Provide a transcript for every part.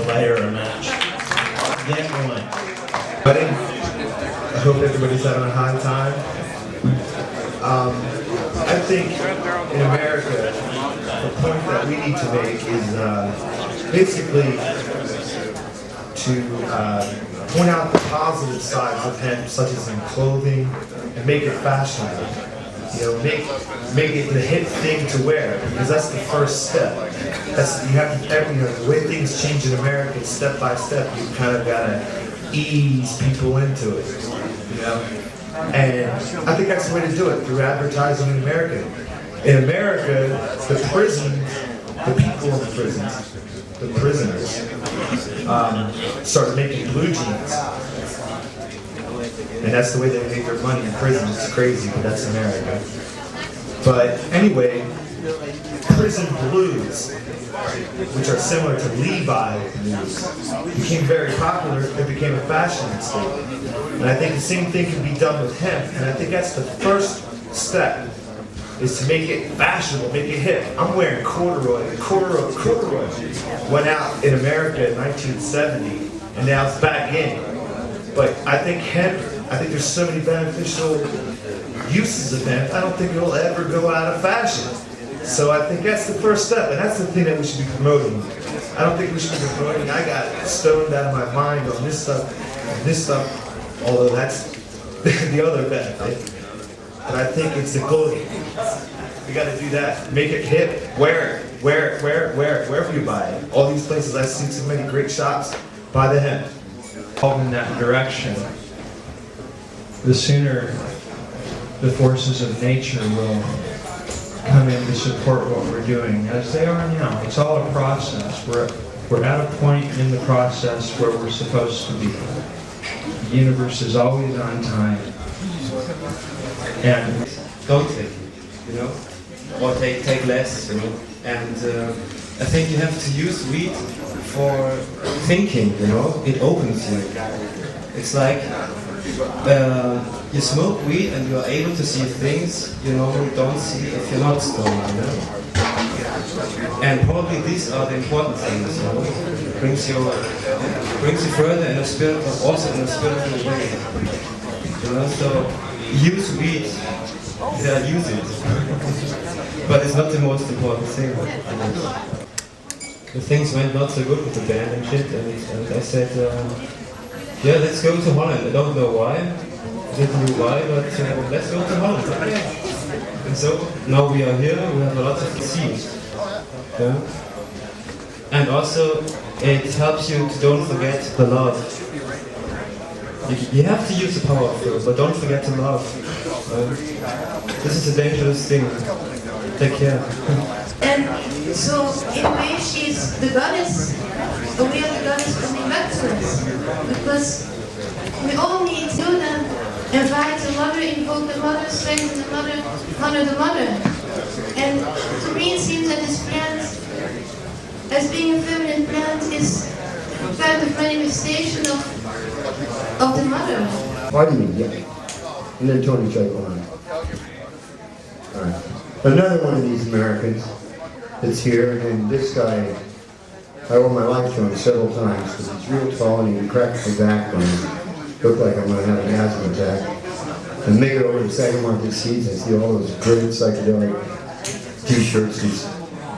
lighter a match. Get one. I hope everybody's having a high time. I think in America, the point that we need to make is basically to point out the positive sides of hemp, such as in clothing, and make it fashionable. You know, make it the hip thing to wear, because that's the first step. You have to, you know, the way things change in America, step by step, you kind of gotta ease people into it, you know? And I think that's the way to do it, through advertising in America. In America, the prisons, the people in the prisons, the prisoners, started making blue jeans. And that's the way they make their money in prison. It's crazy, but that's America. But anyway, prison blues, which are similar to Levi blues, became very popular. It became a fashion statement. And I think the same thing can be done with hemp. And I think that's the first step, is to make it fashionable, make it hip. I'm wearing corduroy. Corduroy went out in America in 1970, and now it's back in. But I think hemp, I think there's so many beneficial uses of hemp, I don't think it'll ever go out of fashion. So I think that's the first step, and that's the thing that we should be promoting. I don't think we should be promoting, I got stoned out of my mind on this stuff, although that's the other benefit. But I think it's the goal. We got to do that. Make it hip. Wear it. Wear it. Wherever you buy it. All these places, I've seen so many great shops. Buy the hemp. All in that direction, the sooner the forces of nature will come in to support what we're doing, as they are now. It's all a process. We're at a point in the process where we're supposed to be. The universe is always on time. And don't take it, you know, or take less, you know. And I think you have to use weed for thinking, you know. It opens you. It's like you smoke weed and you are able to see things you normally don't see if you're not stoned, you know. And probably these are the important things, you know. Brings you further in a spirit, but also in a spiritual way. You know, so use weed, yeah, use it. But it's not the most important thing. The things went not so good with the band and shit, and I said, yeah, let's go to Holland. I don't know why, I didn't know why, but let's go to Holland. And so now we are here, we have a lot of seeds. Yeah? And also, it helps you to don't forget the love. You have to use the power of love, but don't forget to love. This is a dangerous thing. Take care. And so, in a way, she's the goddess, or we are the goddess coming back to us. Because we all need to do that. Invite the mother, invoke the mother, strengthen the mother, honor the mother. And to me, it seems that this plant, as being a feminine plant, is a kind of manifestation of the mother. Pardon me, yeah. And then Tony Chacon. All right. Another one of these Americans that's here, and this guy, I owe my life to him several times because he's real tall and he can crack my back when I look like I'm going to have an asthma attack. And make it over to Second Market Seeds, I see all those great psychedelic t-shirts, these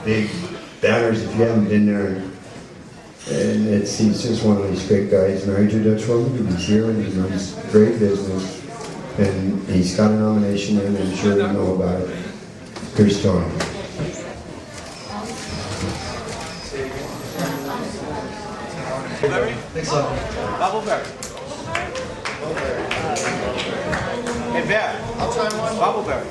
big banners if you haven't been there. And he's just one of these great guys, married to a Dutch woman, he's here and he runs great business. And he's got a nomination and I'm sure you know about it. Here's Tony. Thanks a lot. Bubbleberry. Hey, Bear. I'll try one. Bubbleberry.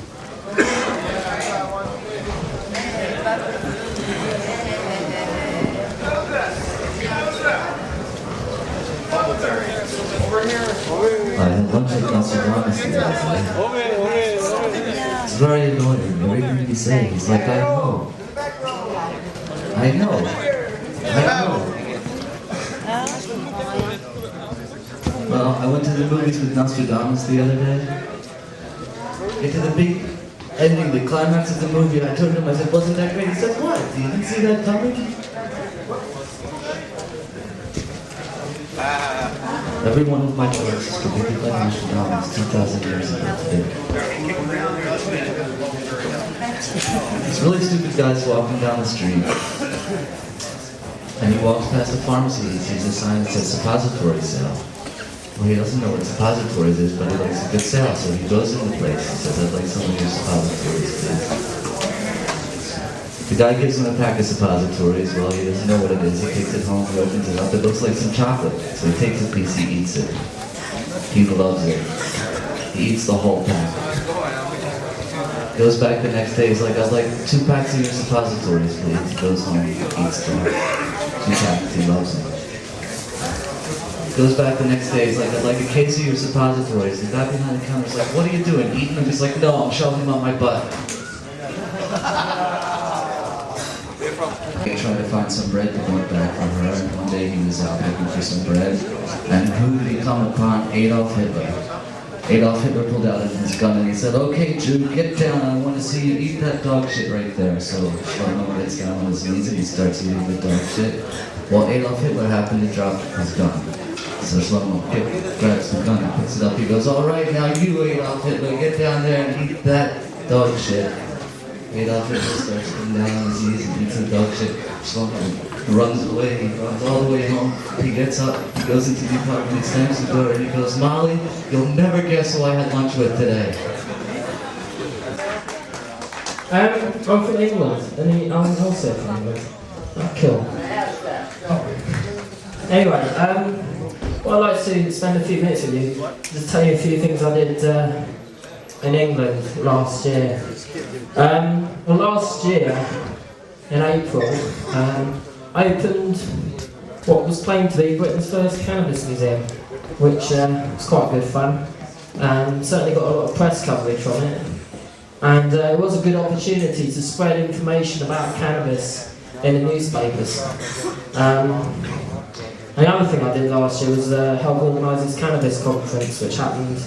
I had lunch at Nostradamus the other day. It's very annoying. Everything he's saying, he's like, I know. I know. Well, I went to the movies with Nostradamus the other day. Get to the big ending, the climax of the movie, I told him, I said, wasn't that great? He said, what? You didn't see that coming? Every one of my drugs is predicted by Nostradamus 2,000 years ago today. This really stupid guy's walking down the street, and he walks past a pharmacy. He sees a sign that says suppository sale. Well, he doesn't know what suppositories is, but he likes a good sale, so he goes in the place and says, "I'd like some of your suppositories, please." The guy gives him a pack of suppositories. Well, he doesn't know what it is. He takes it home, he opens it up. It looks like some chocolate. So he takes a piece, he eats it. He loves it. He eats the whole pack. Goes back the next day, he's like, "I'd like 2 packs of your suppositories, please." He goes home, eats them. 2 packs, he loves them. Goes back the next day, he's like, "I'd like a case of your suppositories." The guy behind the counter's like, "What are you doing, eating them?" He's like, "No, I'm shoving them up my butt." He tried to find some bread to bring back for her, and one day he was out looking for some bread, and who did he come upon? Adolf Hitler. Adolf Hitler pulled out his gun and he said, "Okay, Jude, get down, I want to see you eat that dog shit right there." So Shlomo gets down on his knees and he starts eating the dog shit. Well, Adolf Hitler happened to drop his gun. So Shlomo grabs the gun and picks it up. He goes, "All right, now you, Adolf Hitler, get down there and eat that dog shit." Adolf Hitler starts getting down on his knees and eats the dog shit. Shlomo runs away, he runs all the way home. He gets up, he goes into the apartment, he slams the door, and he goes, "Molly, you'll never guess who I had lunch with today." I'm from England, and I'm also from England. Oh, cool. Anyway, well, I'd like to spend a few minutes with you, just tell you a few things I did in England last year. Well, last year, in April, I opened what was claimed to be Britain's first cannabis museum, which was quite good fun, and certainly got a lot of press coverage from it. And it was a good opportunity to spread information about cannabis in the newspapers. And the other thing I did last year was help organise this cannabis conference, which happened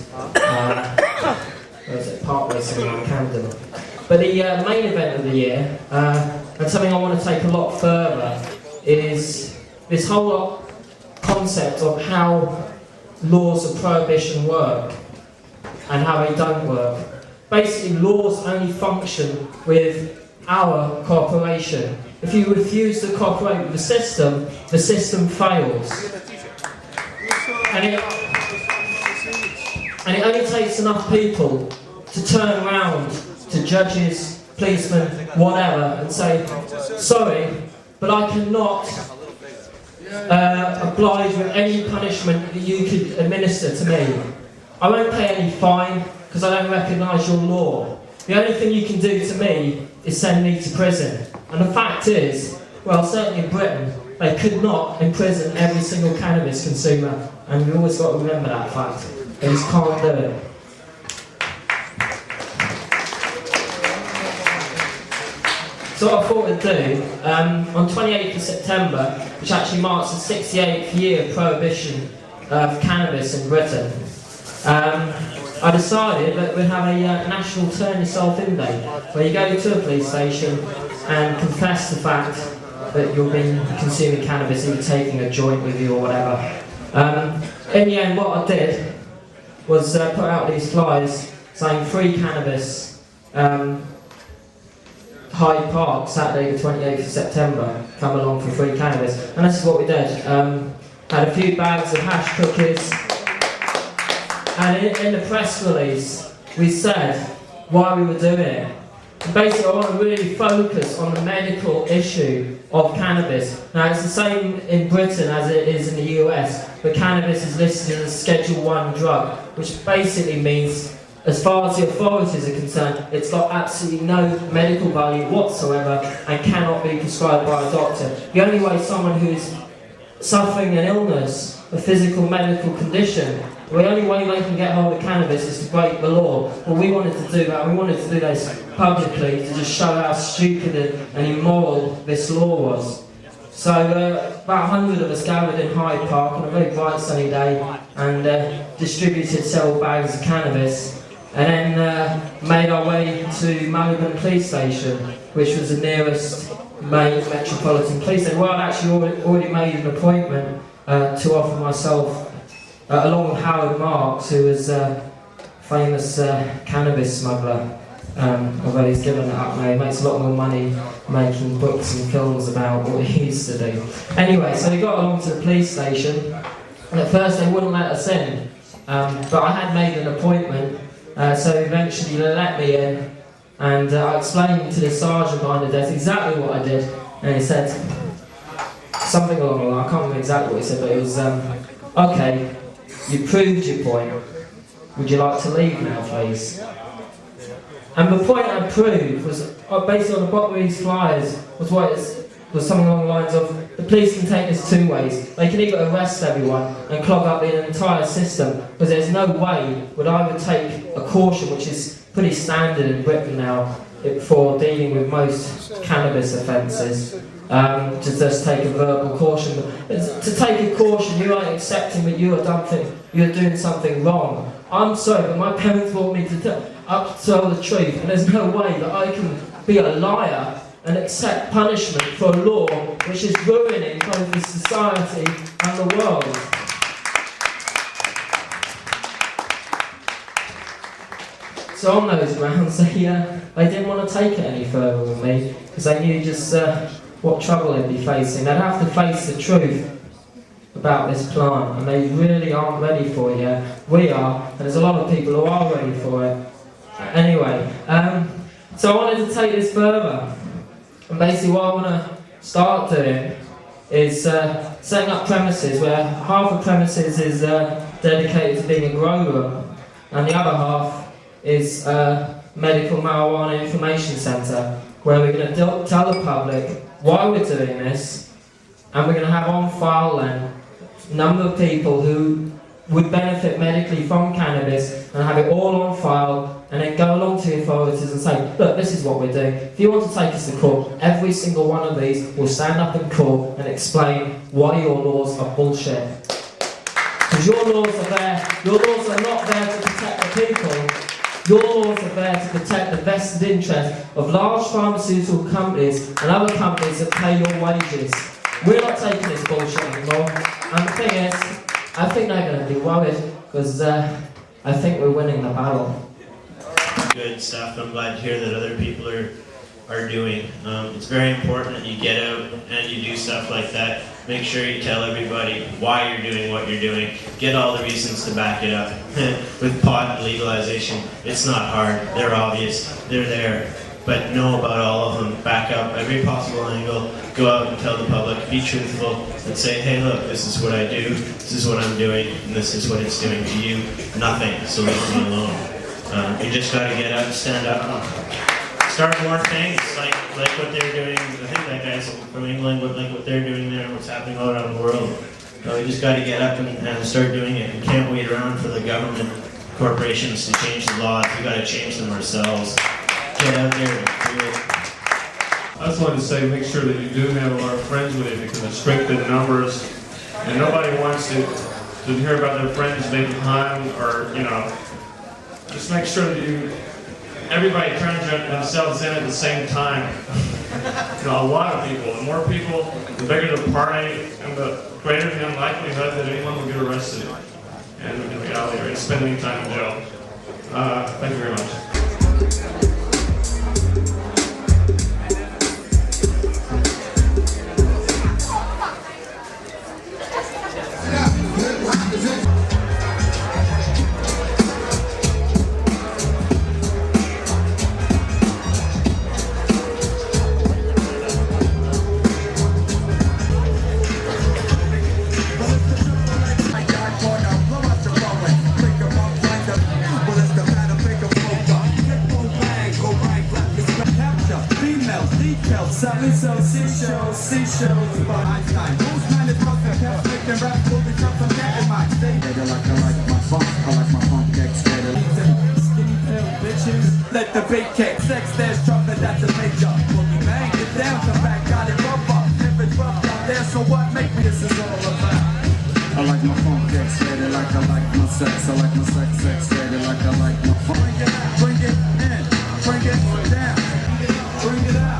partway somewhere in Camden. But the main event of the year, and something I want to take a lot further, is this whole concept of how laws of prohibition work and how they don't work. Basically, laws only function with our cooperation. If you refuse to cooperate with the system fails. And it only takes enough people to turn around to judges, policemen, whatever, and say, "Sorry, but I cannot oblige with any punishment that you could administer to me. I won't pay any fine because I don't recognise your law. The only thing you can do to me is send me to prison." And the fact is, well, certainly in Britain, they could not imprison every single cannabis consumer, and we've always got to remember that fact. They just can't do it. So what I thought I'd do, on 28th of September, which actually marks the 68th year of prohibition of cannabis in Britain, I decided that we'd have a national Turn Yourself In Day, where you go to a police station and confess the fact that you've been consuming cannabis, either taking a joint with you or whatever. In the end, what I did was put out these flyers saying free cannabis, Hyde Park, Saturday the 28th of September, come along for free cannabis. And this is what we did. Had a few bags of hash cookies, and in the press release we said why we were doing it. And basically I want to really focus on the medical issue of cannabis. Now it's the same in Britain as it is in the US, but cannabis is listed as a Schedule 1 drug, which basically means, as far as the authorities are concerned, it's got absolutely no medical value whatsoever and cannot be prescribed by a doctor. The only way someone who's suffering an illness, a physical medical condition, the only way they can get hold of cannabis is to break the law. Well, we wanted to do that. We wanted to do this publicly to just show how stupid and immoral this law was. So about 100 of us gathered in Hyde Park on a very bright sunny day and distributed several bags of cannabis, and then made our way to Malvern Police Station, which was the nearest main metropolitan police station. Well, I'd actually already made an appointment to offer myself, along with Howard Marks, who was a famous cannabis smuggler. Although he's given it up now, he makes a lot more money making books and films about what he used to do. Anyway, so we got along to the police station, and at first they wouldn't let us in, but I had made an appointment, so eventually they let me in, and I explained to the sergeant behind the desk exactly what I did, and he said something along the line, I can't remember exactly what he said, but it was, okay, you proved your point, would you like to leave now, please? And the point I proved was, based on the bottom of these flyers, was something along the lines of, the police can take this two ways. They can either arrest everyone and clog up the entire system, because there's no way would I would take a caution, which is pretty standard in Britain now, for dealing with most cannabis offences, to just take a verbal caution. To take a caution, you are accepting that you're doing something wrong. I'm sorry, but my parents want me to tell the truth, and there's no way that I can be a liar and accept punishment for a law which is ruining both the society and the world. So on those grounds, they didn't want to take it any further with me, because they knew just what trouble they'd be facing. They'd have to face the truth about this plant, and they really aren't ready for it yet. We are, and there's a lot of people who are ready for it. Anyway, so I wanted to take this further, and basically what I want to start doing is setting up premises where half the premises is dedicated to being a grow room, and the other half is medical marijuana information centre, where we're going to tell the public why we're doing this, and we're going to have on file then a number of people who would benefit medically from cannabis, and have it all on file, and then go along to the authorities and say, look, this is what we're doing. If you want to take us to court, every single one of these will stand up in court and explain why your laws are bullshit. Because your laws are not there to protect the people. Your laws are there to protect the vested interest of large pharmaceutical companies and other companies that pay your wages. We're not taking this bullshit anymore. And the thing is, I think they're going to be worried, because I think we're winning the battle. Good stuff. I'm glad to hear that other people are doing. It's very important that you get out and you do stuff like that. Make sure you tell everybody why you're doing what you're doing. Get all the reasons to back it up. With pot legalization, it's not hard. They're obvious. They're there. But know about all of them. Back up every possible angle. Go out and tell the public. Be truthful and say, hey, look, this is what I do. This is what I'm doing. And this is what it's doing to you. Nothing. So leave me alone. You just got to get up and stand up and start more things like what they're doing. I think that guy's from England, like what they're doing there and what's happening all around the world. We just got to get up and start doing it. We can't wait around for the government, corporations to change the laws. We got to change them ourselves. Get out there and do it. I just wanted to say, make sure that you do have a lot of friends with you, because it's strength in numbers, and nobody wants to hear about their friends making harm, or just make sure that everybody turns themselves in at the same time. A lot of people. The more people, the bigger the party, and the greater the unlikelihood that anyone will get arrested. And in reality, or spending time in jail. Thank you very much. Seashells, but Einstein. Who's man is fucking cats making rap movie trucks on cat in my state. I like my funk kicks. Skinny pill bitches. Let the beat kick. Sex, there's chocolate, that's a major. Boogie bang, get down, come back, got it rubber. If it's rough out there, so what? Make me this is all about. I like my funk kicks, steady like I like my sex. I like my sex, steady like I like my funk. Bring it out, bring it in, bring it down, bring it out.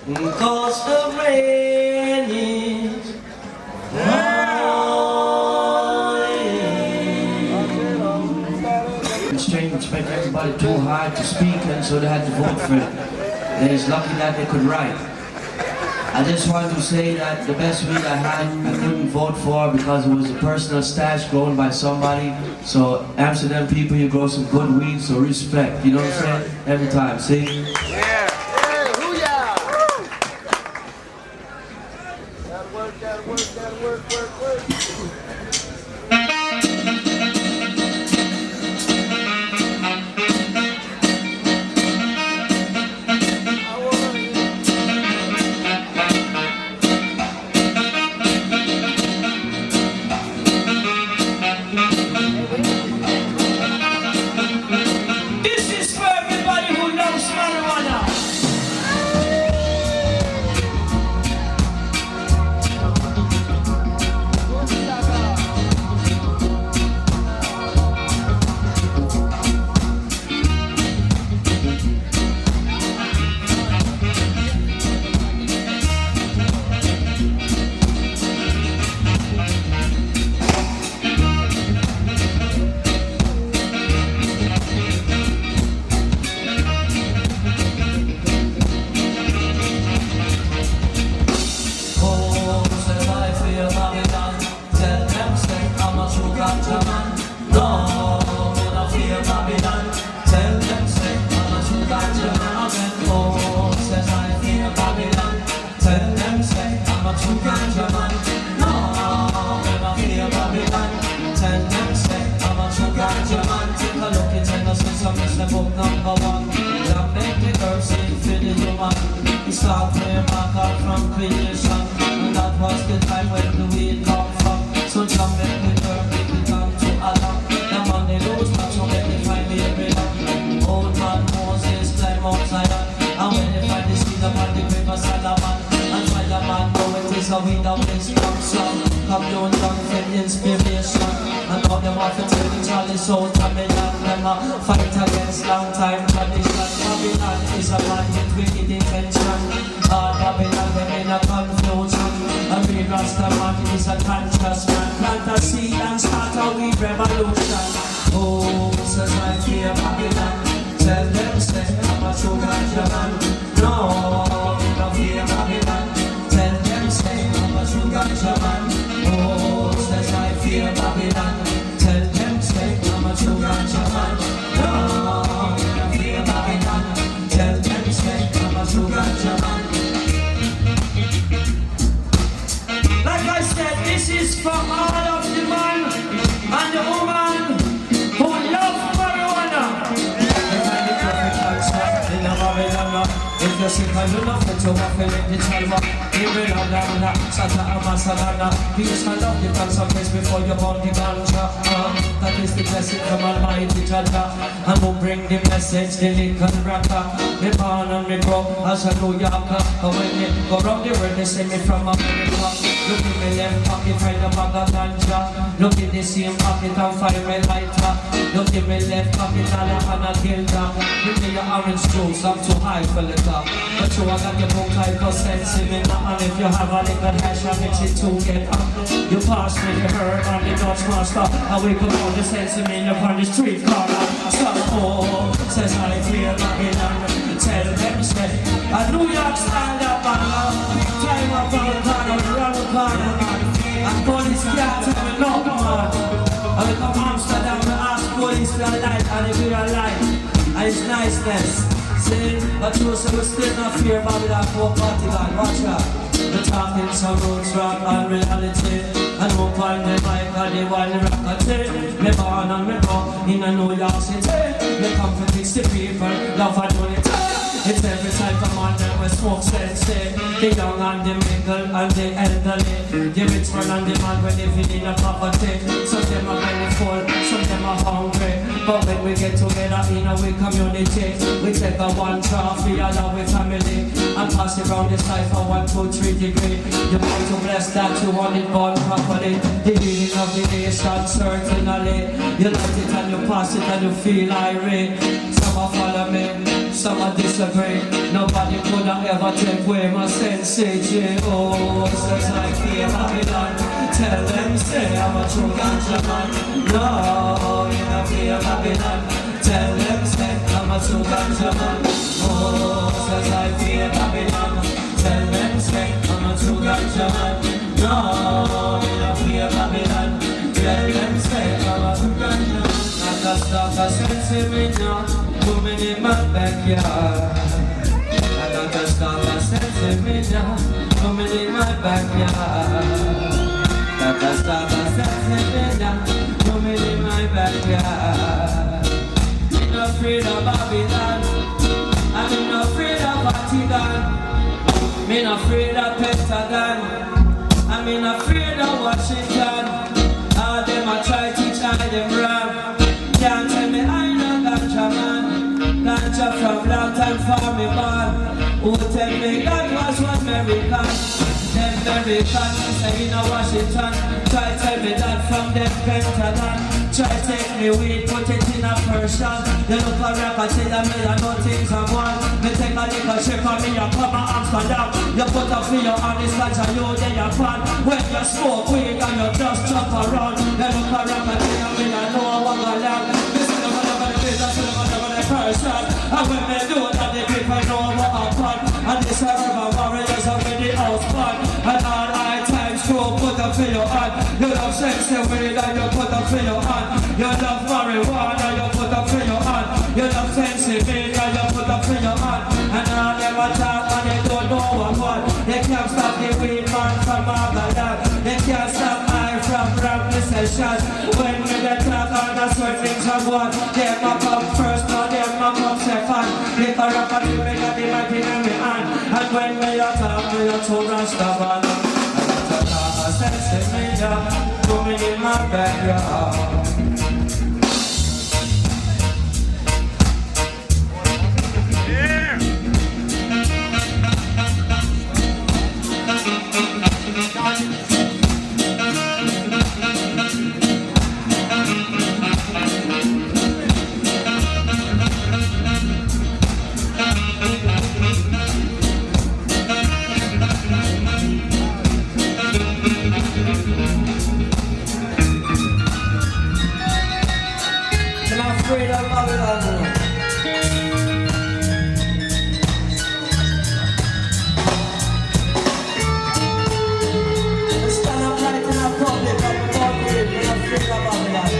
'cause the rain is falling. The stream expect everybody too hard to speak, and so they had to vote for it. And it's lucky that they could write. I just wanted to say that the best weed I had, I couldn't vote for because it was a personal stash grown by somebody. So Amsterdam people, you grow some good weed, so respect. You know what I'm saying? Every time, see? The Lincoln rapper, me born and me grow as a New Yorker. And when me go round the world, they say me from America. Look in me left pocket, find a bag of ganja. Look in the same pocket and find me lighter. Look in me left pocket, all up on a gilda. Give me your orange juice, I'm too high for liquor. But you I got your book type of sense in me now. And if you have a little hash, I mix it together. You pass me the herb and the Dutch master. I wake up all the sense in me upon the street corner. Some more says I clear Babylon. Tell them say a New York stand up and climb up on the corner, run the corner, man. And police can't tell me no man. I wake up Amsterdam and ask police for a light, and if we are light, and it's niceness. See, but you say we still not fear Babylon for party guy. Watch out. We're talking some roots, rock and reality. And hope on the mic and the one rockety. Me born and me grow in a New York City. Me come for 60 people, love and unity. It's every type of man that we smoke sensei. The young and the middle and the elderly. The rich man and the man when they live in a poverty. Some of them are very full, some of them are hungry. But when we get together in our community, we take a one trophy along with family and pass it around the side for 1, 2, 3 degree. You want to bless that you want it born properly. The healing of the nation certainly. You light it and you pass it and you feel irate. Some are follow me, some are disagree. Nobody could I ever take away my senses? Oh, says I fear Babylon. Tell them say I'm a true ganja man. No, you don't fear Babylon. Tell them say I'm a true ganja man. Oh, says I fear Babylon. Tell them say I'm a true ganja man. No, you don't fear Babylon. Tell them say I'm a true ganja man. And the stalker sensing me now, coming in my backyard. I got the stalker sensing me now, coming in my backyard. Got the stalker sensing me now, coming in my backyard. I'm not afraid of Babylon, I'm not afraid of Vatican, I'm not afraid of Pentagon, I'm not afraid of Washington. All them a try to tie them wrong. Can't tell me I know ganja man. Ganja from long time for me born. Who tell me God was one American? Them American, say in a Washington. Try tell me that from them Pentagon. Try take me weed, put it in a Persian. They look around and say that me I know things I want. Me take a little trip on me and come to Amsterdam. You put a feel on this ganja you then you pan. When you smoke weed and you just jump around. They look around and say that me I know I want to land. Me see them on the face, I see them on the person. And when they do that, the people know what I'm on. And this are river warriors already outspan. And all high times true, put a feel on. You love sex and weed and you put a feel on. You love marijuana, you put a feel on. You love fancy meat and you put a feel on. And all them attack and they don't know what want. They can't stop the weed man from Magadan. They can't stop I from rap session. When we get talk on that's where things are going. Them a come first, now them a come second. They can rap and they make a demand in me hand. And when we attack, we are to Rastaman. And that's a talk, a sense in me down. Coming in my backyard. Afraid of Babylon. Stand up right in a public and walk with me, I'm afraid of Babylon.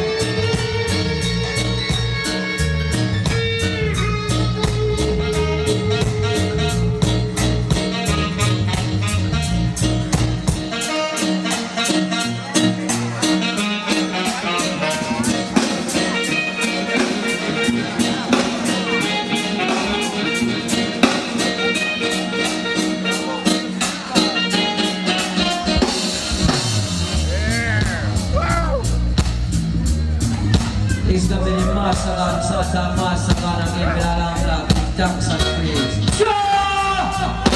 It's the mini Masagan, Sata Masagan, and give me a long black, thanks and praise.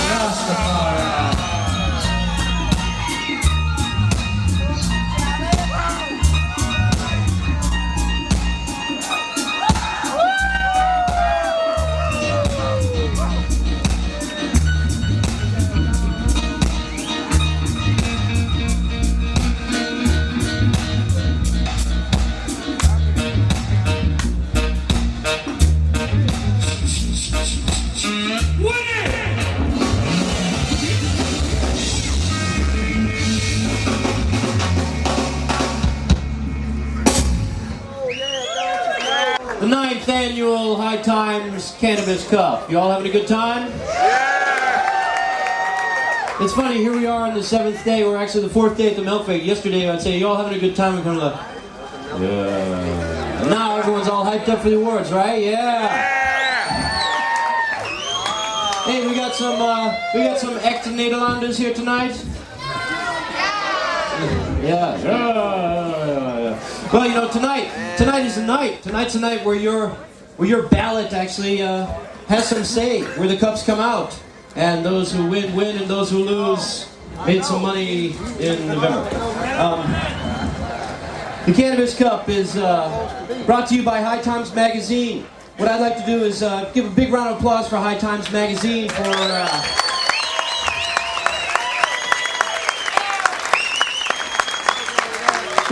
Rastafari. The 9th annual High Times Cannabis Cup. You all having a good time? Yeah! It's funny, here we are on the 7th day, or actually the 4th day at the Milk Fake. Yesterday I'd say, you all having a good time? We come to the... Yeah. And now everyone's all hyped up for the awards, right? Yeah! Hey, we got some active Nederlanders here tonight. Yeah. Well, you know, tonight is the night. Tonight's the night where your ballot actually has some say, where the cups come out, and those who win, and those who lose made some money in November. The Cannabis Cup is brought to you by High Times Magazine. what I'd like to do is give a big round of applause for High Times Magazine for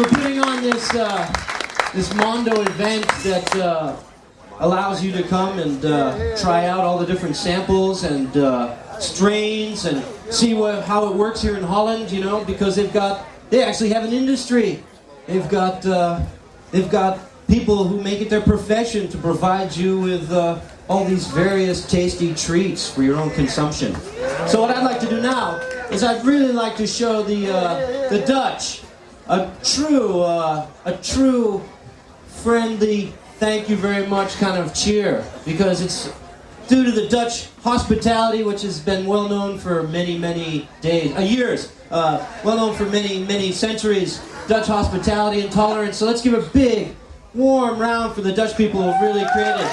putting on this Mondo event that allows you to come and try out all the different samples and strains and see how it works here in Holland, you know, because they actually have an industry. They've got people who make it their profession to provide you with all these various tasty treats for your own consumption. So what I'd like to do now is I'd really like to show the Dutch a true friendly thank you very much kind of cheer, because it's due to the Dutch hospitality, which has been well known for many years, well known for many centuries, Dutch hospitality and tolerance. So let's give a big warm round for the Dutch people who have really created.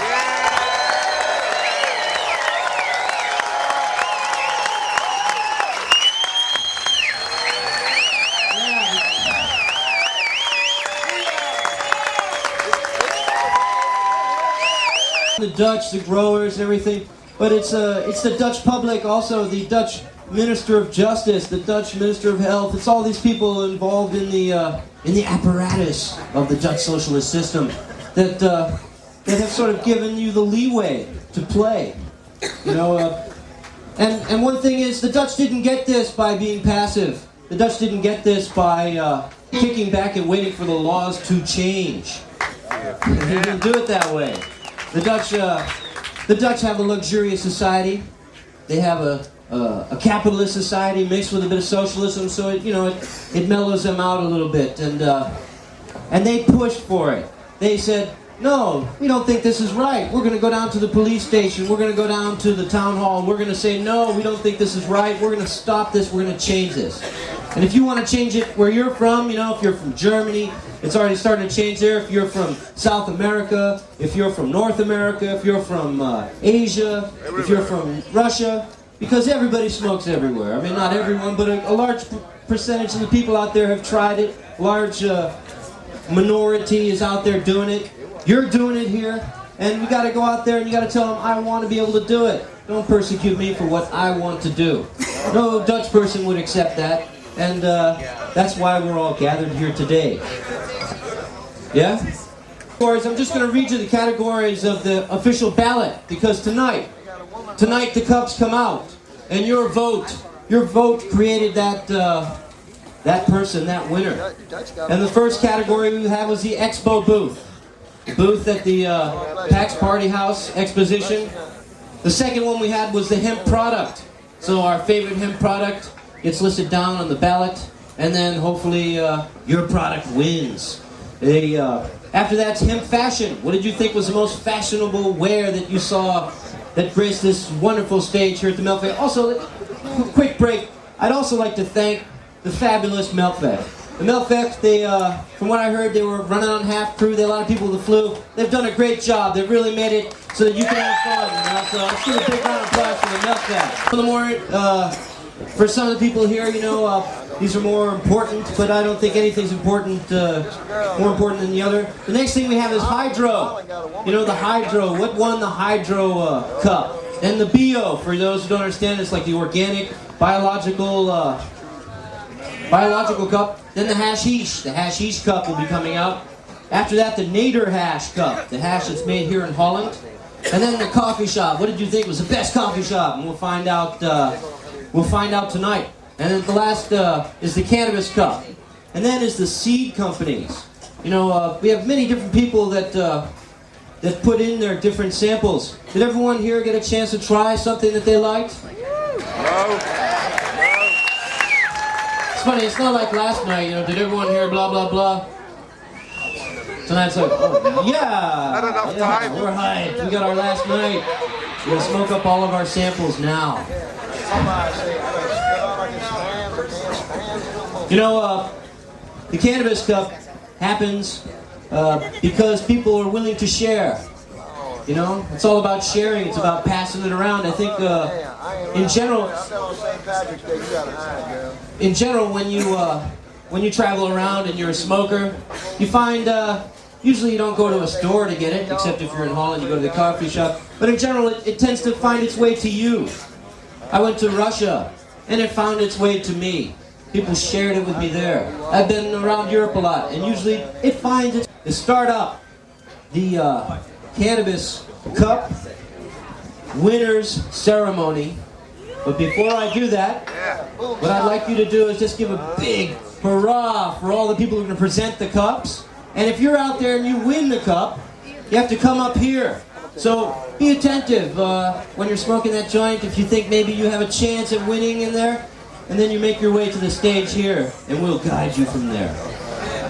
The Dutch, the growers and everything, but it's the Dutch public, also the Dutch Minister of Justice, the Dutch Minister of Health. It's all these people involved in the apparatus of the Dutch socialist system that have sort of given you the leeway to play, you know. And one thing is, the Dutch didn't get this by being passive. The Dutch didn't get this by kicking back and waiting for the laws to change. They didn't do it that way. The Dutch have a luxurious society. They have a capitalist society mixed with a bit of socialism, so it mellows them out a little bit, and they pushed for it. They said, no, we don't think this is right. We're going to go down to the police station. We're going to go down to the town hall. We're going to say, no, we don't think this is right. We're going to stop this. We're going to change this. And if you want to change it where you're from, if you're from Germany, it's already starting to change there. If you're from South America, if you're from North America, if you're from Asia, if you're from Russia, because everybody smokes everywhere. I mean, not everyone, but a large percentage of the people out there have tried it. Large minority is out there doing it. You're doing it here, and you got to go out there and you got to tell them, I want to be able to do it. Don't persecute me for what I want to do. No Dutch person would accept that, and that's why we're all gathered here today. Yeah? I'm just going to read you the categories of the official ballot, because tonight the cups come out, and your vote created that person, that winner. And the first category we had was the Expo booth. Booth at the Pax Party House Exposition. The second one we had was the hemp product. So our favorite hemp product gets listed down on the ballot, and then hopefully your product wins. After that's hemp fashion. What did you think was the most fashionable wear that you saw that graced this wonderful stage here at the Melkweg? Also, quick break, I'd also like to thank the fabulous Melkweg. The Melkweg, from what I heard, they were running on half crew. They had a lot of people with the flu. They've done a great job. They've really made it so that you can have fun. So let's give a big round of applause for the Melkweg. For some of the people here, these are more important, but I don't think anything's more important than the other. The next thing we have is Hydro. The Hydro. What won the Hydro Cup? And the Bio, for those who don't understand, it's like the organic, biological cup. Then the Hashish. The Hashish Cup will be coming out. After that, the Nader Hash Cup, the hash that's made here in Holland. And then the coffee shop. What did you think was the best coffee shop? And we'll find out tonight. And then the last is the Cannabis Cup. And then is the seed companies. We have many different people that put in their different samples. Did everyone here get a chance to try something that they liked? It's funny, it's not like last night, did everyone hear blah, blah, blah? Tonight's like, oh, yeah, we're hyped. We got our last night. We're going to smoke up all of our samples now. The Cannabis Cup happens because people are willing to share. It's all about sharing. It's about passing it around. I think in general, when you travel around and you're a smoker, you find Usually you don't go to a store to get it, except if you're in Holland, you go to the coffee shop. But in general, it tends to find its way to you. I went to Russia, and it found its way to me. People shared it with me there. I've been around Europe a lot, and usually it finds its... To start up the Cannabis Cup Winners Ceremony. But before I do that, what I'd like you to do is just give a big hurrah for all the people who are going to present the cups. And if you're out there and you win the cup, you have to come up here. So be attentive when you're smoking that joint, if you think maybe you have a chance at winning in there, and then you make your way to the stage here, and we'll guide you from there.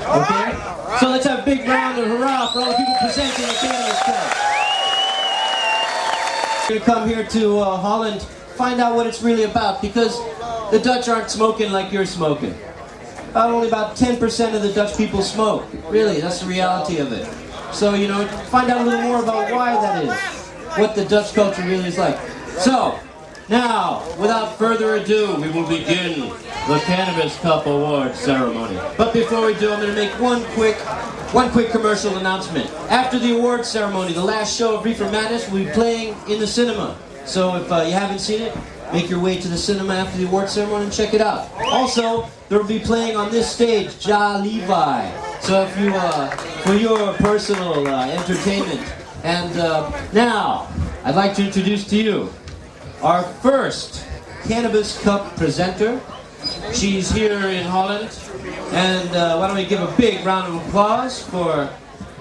Okay? So let's have a big round of hurrah for all the people presenting the Cannabis Cup. We're going to come here to Holland, find out what it's really about, because the Dutch aren't smoking like you're smoking. Only about 10% of the Dutch people smoke. Really, that's the reality of it. So, you know, find out a little more about why that is, what the Dutch culture really is like. So, now, without further ado, we will begin the Cannabis Cup Award ceremony. But before we do, I'm going to make one quick commercial announcement. After the award ceremony, the last show of Reefer Madness will be playing in the cinema. So if you haven't seen it, make your way to the cinema after the award ceremony and check it out. Also, there will be playing on this stage, Ja Levi. So if you, for your personal entertainment. And now, I'd like to introduce to you our first Cannabis Cup presenter. She's here in Holland. And why don't we give a big round of applause for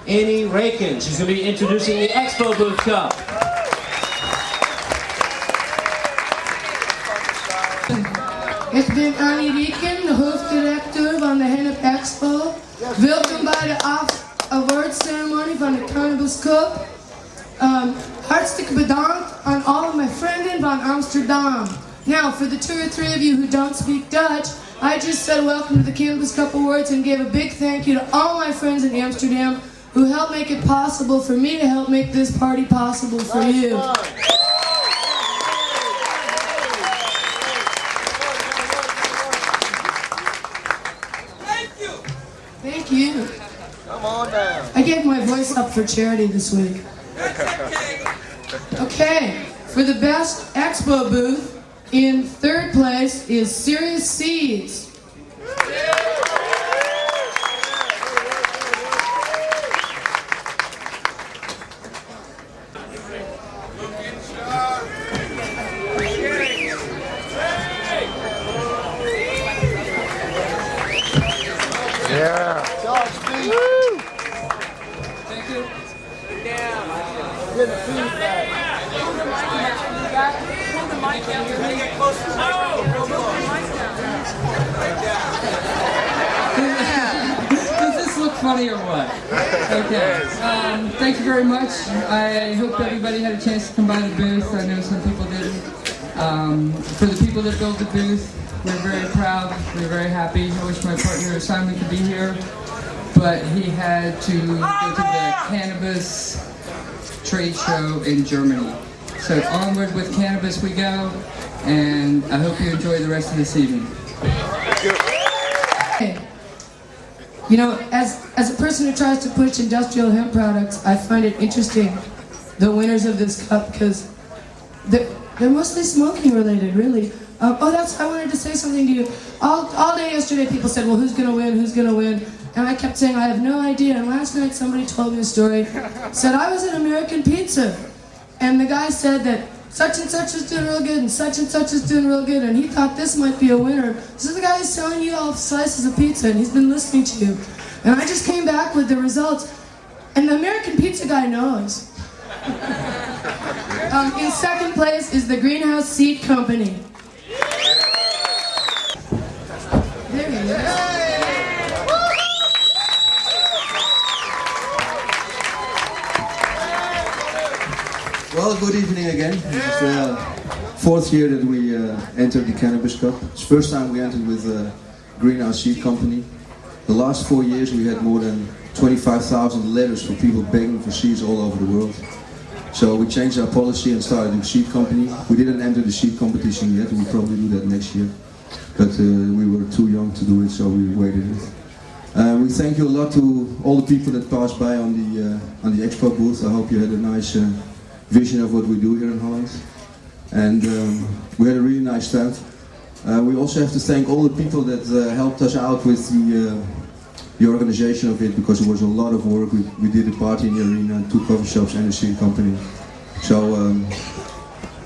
Annie Raken. She's going to be introducing the Expo Booth Cup. Ik ben Annie Rieken, de hoofddirecteur van de Hennep Expo. Welkom bij de award ceremony van de Cannabis Cup. Hartstikke bedankt aan all of my vrienden van Amsterdam. Now, for the 2 or 3 of you who don't speak Dutch, I just said welcome to the Cannabis Cup Awards and gave a big thank you to all my friends in Amsterdam who helped make it possible for me to help make this party possible for you. Thank you. Come on down. I gave my voice up for charity this week. Okay, for the best expo booth, in 3rd place is Serious Seeds. Yeah. Woo. Thank you. Get the feedback. Pull the mic down. Pull the mic down. Does this look funny or what? Okay. Thank you very much. I hope everybody had a chance to come by the booth. I know some people didn't. For the people that built the booth, we're very proud. We're very happy. I wish my partner Simon could be here, but he had to go to the cannabis trade show in Germany. So onward with cannabis we go, and I hope you enjoy the rest of this evening. Hey, you know, as a person who tries to push industrial hemp products, I find it interesting, the winners of this cup, because they're mostly smoking related, really. That's, I wanted to say something to you. All day yesterday people said, well, who's gonna win, who's gonna win? And I kept saying, I have no idea. And last night somebody told me a story, said I was at American Pizza. And the guy said that such and such is doing real good and such is doing real good. And he thought this might be a winner. This is the guy who's selling you all slices of pizza and he's been listening to you. And I just came back with the results. And the American Pizza guy knows. In 2nd place is the Greenhouse Seed Company. There he is. Well, good evening again. This is the 4th year that we entered the Cannabis Cup. It's the first time we entered with Greenhouse Seed Company. The last 4 years we had more than 25,000 letters from people begging for seeds all over the world. So we changed our policy and started a seed company. We didn't enter the seed competition yet. We'll probably do that next year. But we were too young to do it, so we waited it. We thank you a lot to all the people that passed by on the expo booth. I hope you had a nice vision of what we do here in Holland. And we had a really nice stand. We also have to thank all the people that helped us out with the organization of it, because it was a lot of work. We did a party in the arena, 2 coffee shops and a scene company. So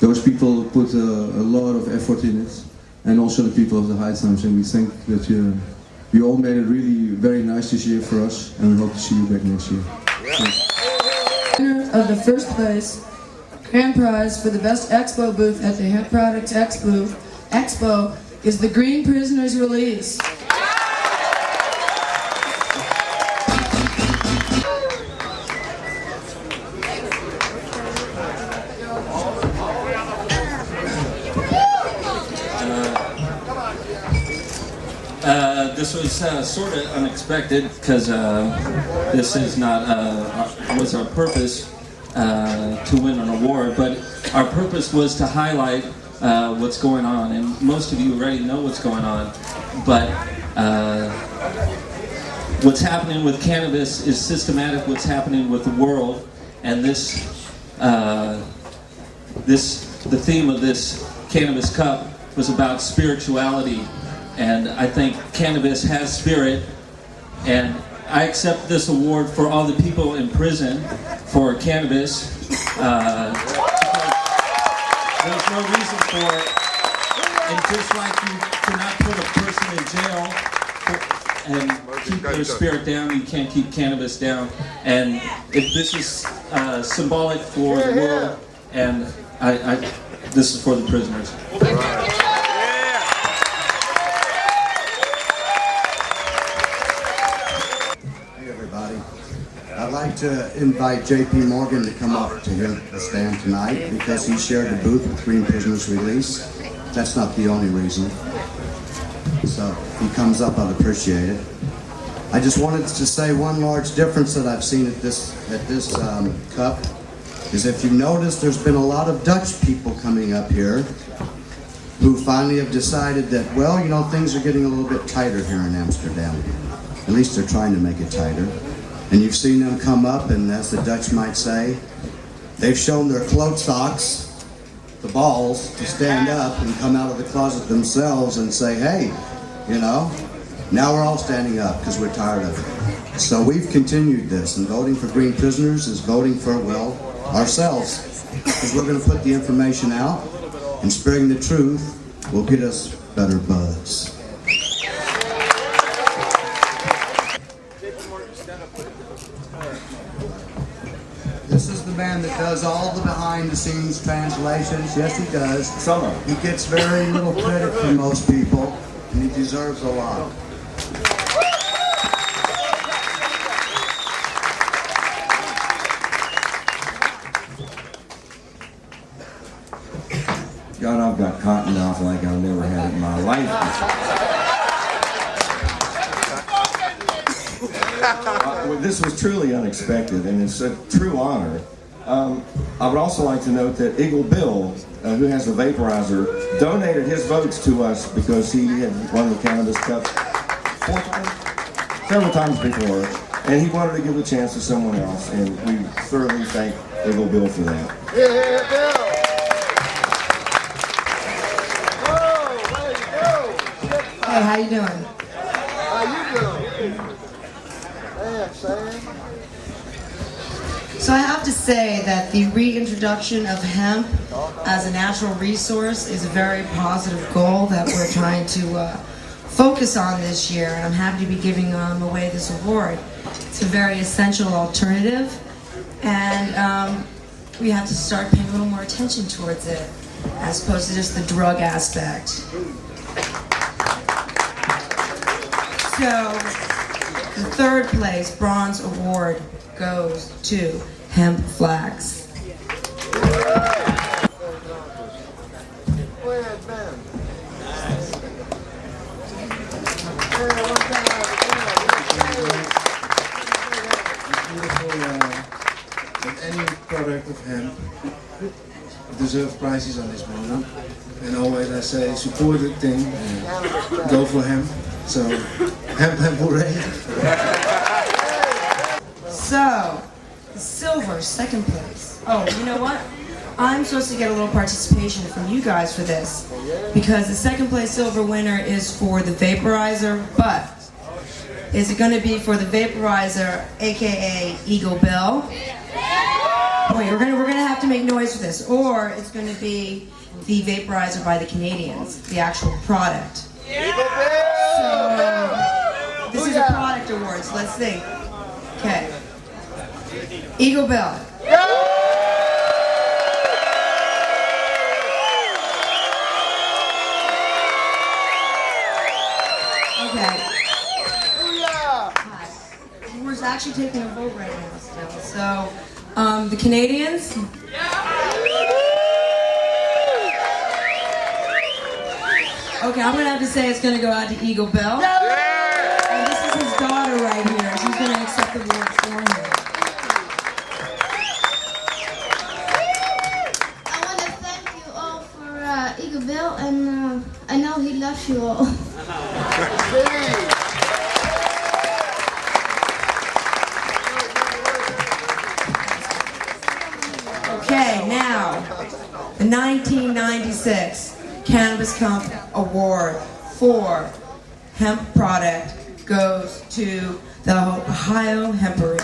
those people put a lot of effort in it, and also the people of the High Times. And we think that you all made it really very nice this year for us, and we hope to see you back next year. Winner of the first place grand prize for the best expo booth at the Hemp Products Expo is the Green Prisoners Release. This was sort of unexpected, because this is not was our purpose to win an award, but our purpose was to highlight what's going on, and most of you already know what's going on, but what's happening with cannabis is systematic. What's happening with the world, and the theme of this Cannabis Cup was about spirituality. And I think cannabis has spirit, and I accept this award for all the people in prison for cannabis. There's no reason for it, and just like you cannot put a person in jail and keep their spirit down, you can't keep cannabis down. And if this is symbolic for the world, and this is for the prisoners. I'd like to invite J.P. Morgan to come up to the stand tonight, because he shared a booth with Green Prisoners Release. That's not the only reason. So if he comes up, I'd appreciate it. I just wanted to say one large difference that I've seen at this cup is, if you notice, there's been a lot of Dutch people coming up here who finally have decided that, well, you know, things are getting a little bit tighter here in Amsterdam. At least they're trying to make it tighter. And you've seen them come up, and as the Dutch might say, they've shown their klootzaks, the balls, to stand up and come out of the closet themselves and say, hey, you know, now we're all standing up because we're tired of it. So we've continued this, and voting for Green Prisoners is voting for, well, ourselves. Because we're going to put the information out, and spreading the truth will get us better buzz. This is the man that does all the behind-the-scenes translations. Yes, he does. He gets very little credit from most people, and he deserves a lot. God, I've got cotton mouth like I've never had it in my life. This was truly unexpected, and it's a true honor. I would also like to note that Eagle Bill, who has the vaporizer, donated his votes to us because he had won the Cannabis Cup several times before, and he wanted to give a chance to someone else, and we thoroughly thank Eagle Bill for that. Yeah, Bill! Hey, how you doing? How you doing? So I have to say that the reintroduction of hemp as a natural resource is a very positive goal that we're trying to focus on this year, and I'm happy to be giving away this award. It's a very essential alternative, and we have to start paying a little more attention towards it, as opposed to just the drug aspect. So, the third place bronze award goes to Hemp Flax. Any product of hemp deserves prizes on this moment. And always I say, support the thing, go for hemp. So Hemp hooray. So, silver, second place. Oh, you know what? I'm supposed to get a little participation from you guys for this, because the second place silver winner is for the vaporizer, but is it going to be for the vaporizer, aka Eagle Bill? Wait, we're gonna have to make noise for this, or it's going to be the vaporizer by the Canadians, the actual product. So, this is a product award, so let's think. Okay. Eagle Bill. Okay. We're actually taking a vote right now still. So, the Canadians? Okay, I'm gonna have to say it's gonna go out to Eagle Bill. And this is his daughter right here. She's gonna accept the award for him. I want to thank you all for Eagle Bill, and I know he loves you all. Okay, now, the 1996 Cannabis Cup Award for hemp product goes to the Ohio Hempery.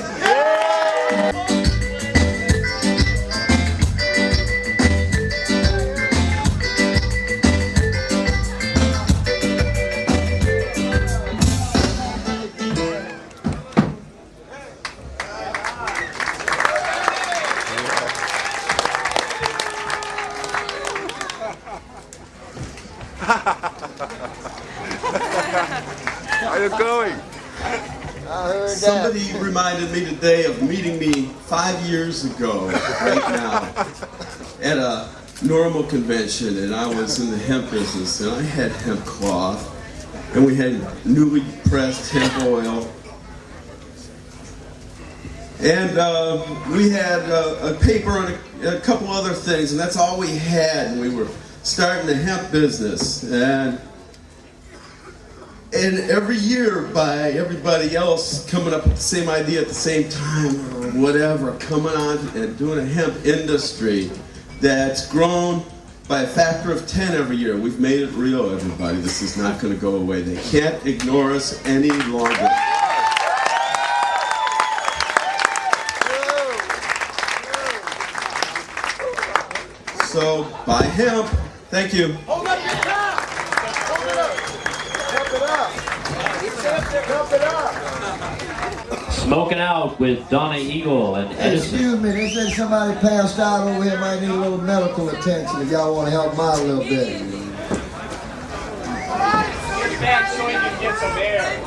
How you going? Somebody reminded me today of meeting me 5 years ago, right now, at a normal convention, and I was in the hemp business, and I had hemp cloth, and we had newly pressed hemp oil, and we had a paper and a couple other things, and that's all we had, and we were starting the hemp business, and every year by everybody else coming up with the same idea at the same time or whatever, coming on and doing a hemp industry that's grown by a factor of 10 every year. We've made it real, everybody. This is not going to go away. They can't ignore us any longer. So, buy hemp. Thank you. Hold up your top! Hold it up! Pump it up! Pump it up! Smoking Out with Donna Eagle and Edison. Excuse me, they said somebody passed out over here, might need a little medical attention if y'all want to help them out a little bit. Get back so you can get some air.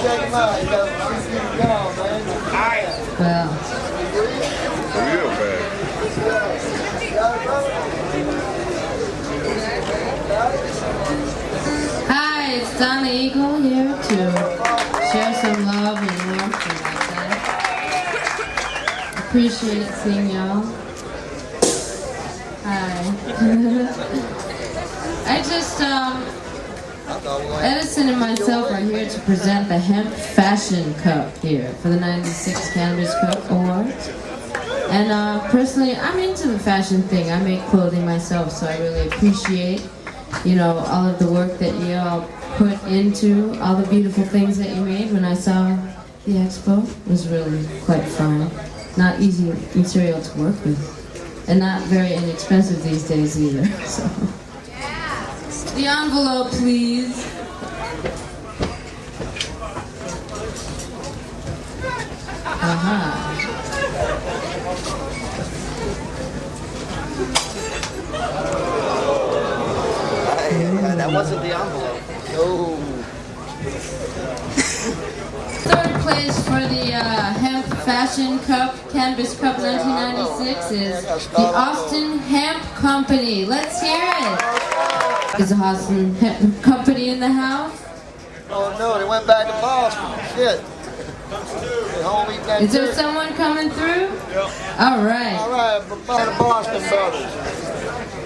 Check them out, you gotta keep them going, man. Well. Real bad. Hi, it's Donna Eagle here to share some love and warmth and like that. Appreciate seeing y'all. Hi. I just, Edison and myself are here to present the Hemp Fashion Cup here for the 96 Cannabis Cup Awards. And personally, I'm into the fashion thing. I make clothing myself, so I really appreciate, you know, all of the work that you all put into all the beautiful things that you made. When I saw the expo, it was really quite fun. Not easy material to work with, and not very inexpensive these days either. So, the envelope, please. That wasn't the envelope. No. Third place for the Hemp Fashion Cup, Cannabis Cup 1996 is the Austin Hemp Company. Let's hear it. Is the Austin Hemp Company in the house? Oh no, they went back to Boston. Shit. Is there someone coming through? All right. All right, by the Boston Brothers.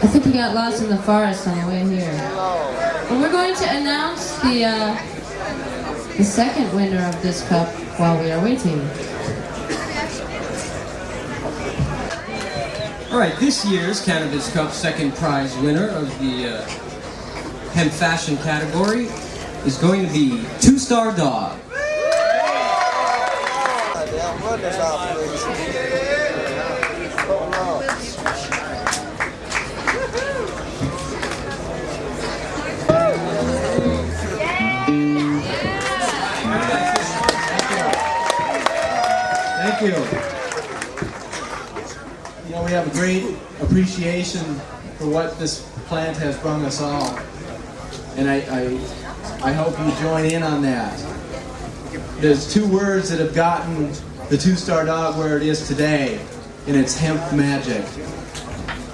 I think he got lost in the forest on the way here. Well, we're going to announce the second winner of this cup while we are waiting. All right, this year's Cannabis Cup second prize winner of the hemp fashion category is going to be Two Star Dog. Thank you. You know, we have a great appreciation for what this plant has brought us all. And I hope you join in on that. There's two words that have gotten the Two Star Dog where it is today, and it's hemp magic.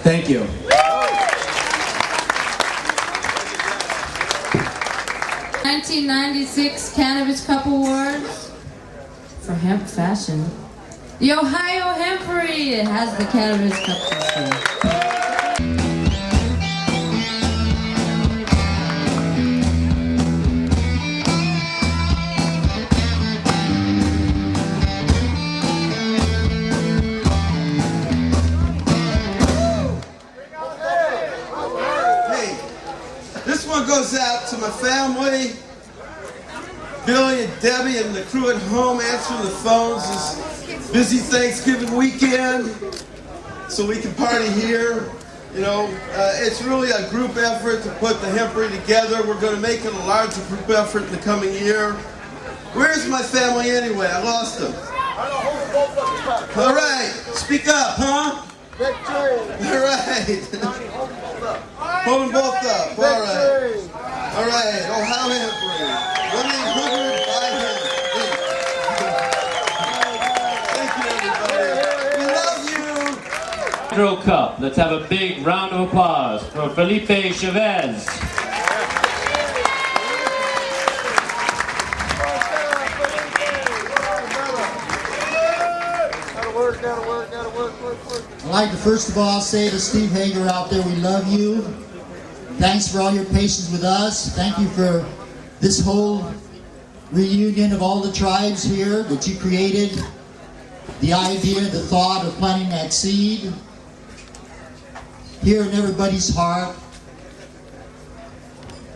Thank you. 1996 Cannabis Cup Awards for hemp fashion. The Ohio Hempery has the Cannabis Cup this year. This one goes out to my family, Billy and Debbie and the crew at home answering the phones this busy Thanksgiving weekend so we can party here. You know, it's really a group effort to put the Hempery together. We're going to make it a larger group effort in the coming year. Where's my family anyway? I lost them. All right, speak up, huh? All right. Hold them both up. All right. All right. Ohio Hempery. 1-800 buy hemp. Thank you, everybody. We love you. Federal Cup. Let's have a big round of applause for Felipe Chavez. I'd like to first of all say to Steve Hager out there, we love you. Thanks for all your patience with us. Thank you for this whole reunion of all the tribes here that you created. The idea, the thought of planting that seed here in everybody's heart.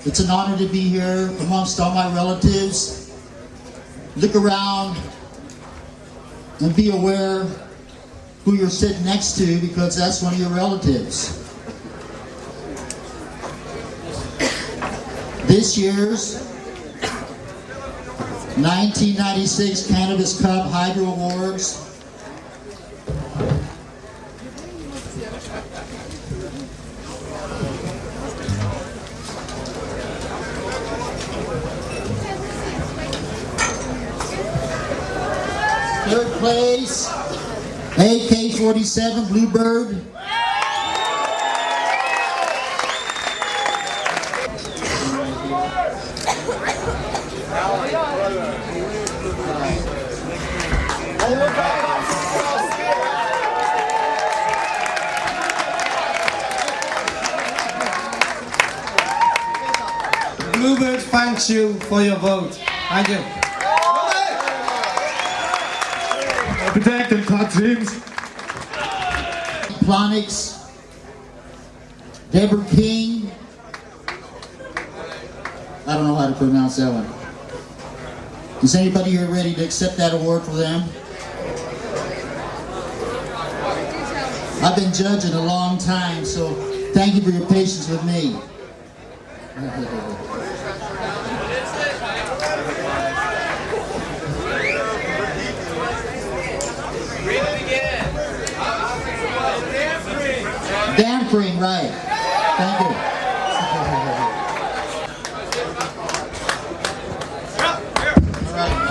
It's an honor to be here amongst all my relatives. Look around and be aware who you're sitting next to, because that's one of your relatives. This year's 1996 Cannabis Cup Hydro Awards third place, AK-47 Bluebird. Bluebird thanks you for your vote. Thank you. Bedankt en tot ziens. Planix, Deborah King. I don't know how to pronounce that one. Is anybody here ready to accept that award for them? I've been judging a long time, so thank you for your patience with me. Dampering, right. Thank you.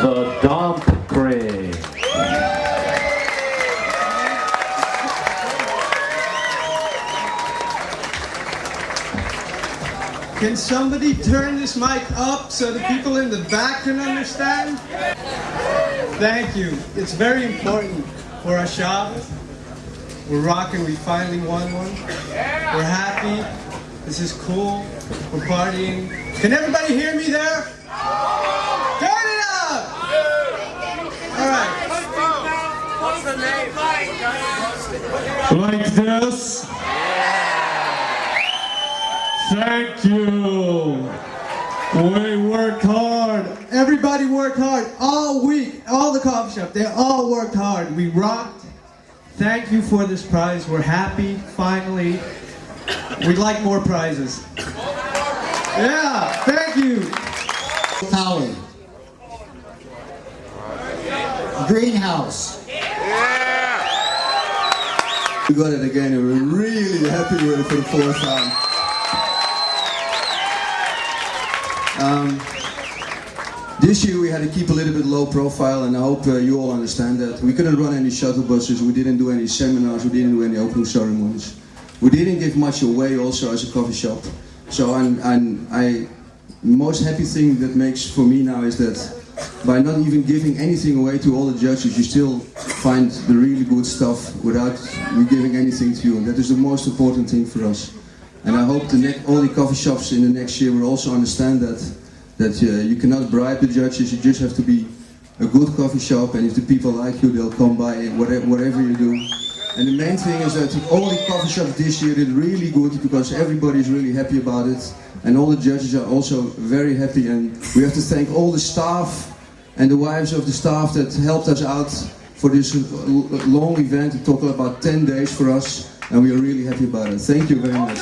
The Dampering. Can somebody turn this mic up so the people in the back can understand? Thank you. It's very important for our shop We're rocking. We finally won one. We're happy. This is cool. We're partying. Can everybody hear me there? Turn it up! All right. What's the name? Like this. Thank you. We worked hard. Everybody worked hard all week. All the coffee shop, they all worked hard. We rocked. Thank you for this prize. We're happy, finally. We'd like more prizes. Yeah, thank you. Holly. Greenhouse. We got it again, and we're really happy with it for the fourth time. This year we had to keep a little bit low profile, and I hope you all understand that. We couldn't run any shuttle buses, we didn't do any seminars, we didn't do any opening ceremonies. We didn't give much away also as a coffee shop. So most happy thing that makes for me now is that by not even giving anything away to all the judges, you still find the really good stuff without me giving anything to you. And that is the most important thing for us. And I hope all the coffee shops in the next year will also understand that you cannot bribe the judges, you just have to be a good coffee shop, and if the people like you, they'll come by whatever you do. And the main thing is that all the coffee shops this year did really good because everybody is really happy about it, and all the judges are also very happy, and we have to thank all the staff and the wives of the staff that helped us out for this long event. It took about 10 days for us, and we are really happy about it. Thank you very much.